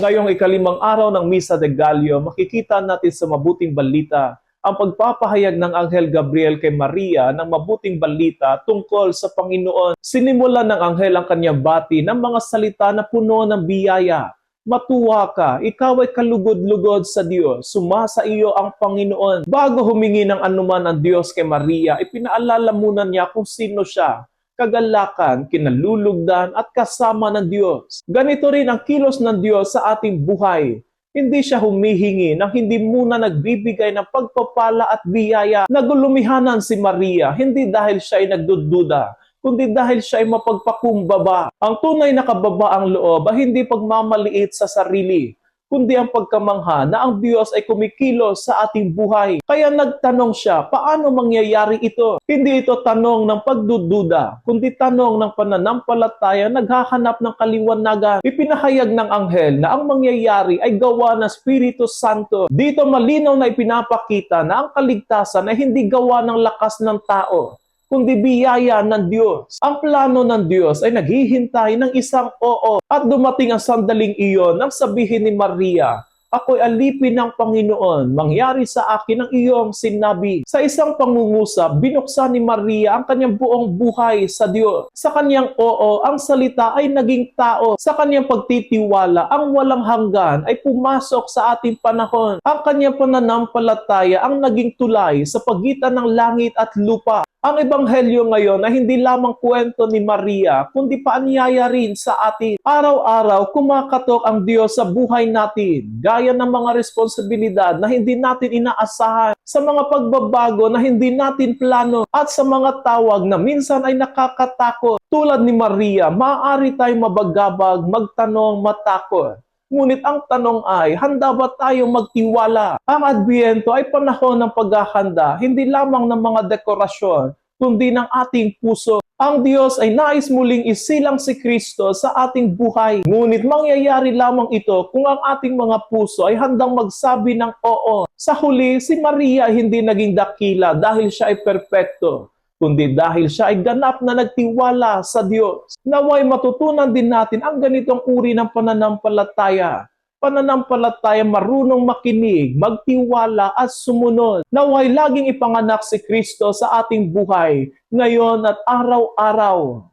Ngayong ikalimang araw ng Misa de Gallo, makikita natin sa mabuting balita ang pagpapahayag ng Anghel Gabriel kay Maria ng mabuting balita tungkol sa Panginoon. Sinimulan ng Anghel ang kanyang bati ng mga salita na puno ng biyaya. Matuwa ka, ikaw ay kalugod-lugod sa Diyos, sumasa iyo ang Panginoon. Bago humingi ng anuman ang Diyos kay Maria, ipinaalala muna niya kung sino siya. Kagalakan, kinalulugdan at kasama ng Diyos. Ganito rin ang kilos ng Diyos sa ating buhay. Hindi siya humihingi nang hindi muna nagbibigay ng pagpapala at biyaya. Nagulumihanan si Maria, hindi dahil siya ay nagdududa, kundi dahil siya ay mapagpakumbaba. Ang tunay na kababaang loob ay hindi pagmamaliit sa sarili, kundi ang pagkamangha na ang Diyos ay kumikilos sa ating buhay. Kaya nagtanong siya, paano mangyayari ito? Hindi ito tanong ng pagdududa, kundi tanong ng pananampalataya naghahanap ng kaliwanagan. Ipinahayag ng anghel na ang mangyayari ay gawa ng Espiritu Santo. Dito malinaw na ipinapakita na ang kaligtasan ay hindi gawa ng lakas ng tao, kundi biyaya ng Diyos. Ang plano ng Diyos ay naghihintay ng isang oo. At dumating ang sandaling iyon nang sabihin ni Maria, ako'y alipin ng Panginoon, mangyari sa akin ang iyong sinabi. Sa isang pangungusap, binuksan ni Maria ang kanyang buong buhay sa Diyos. Sa kanyang oo, ang salita ay naging tao. Sa kanyang pagtitiwala, ang walang hanggan ay pumasok sa ating panahon. Ang kanyang pananampalataya ang naging tulay sa pagitan ng langit at lupa. Ang ebanghelyo ngayon ay hindi lamang kwento ni Maria, kundi paanyaya rin sa atin. Araw-araw kumakatok ang Diyos sa buhay natin, gaya ng mga responsibilidad na hindi natin inaasahan, sa mga pagbabago na hindi natin plano, at sa mga tawag na minsan ay nakakatakot. Tulad ni Maria, maaari tayong mabagabag, magtanong, matakot. Ngunit ang tanong ay, handa ba tayo magtiwala? Ang Adbyento ay panahon ng paghahanda, hindi lamang ng mga dekorasyon, kundi ng ating puso. Ang Diyos ay nais muling isilang si Kristo sa ating buhay. Ngunit mangyayari lamang ito kung ang ating mga puso ay handang magsabi ng oo. Sa huli, si Maria ay hindi naging dakila dahil siya ay perpekto, kundi dahil siya ay ganap na nagtiwala sa Diyos. Naway matutunan din natin ang ganitong uri ng pananampalataya. Pananampalataya marunong makinig, magtiwala at sumunod. Naway laging ipanganak si Kristo sa ating buhay, ngayon at araw-araw.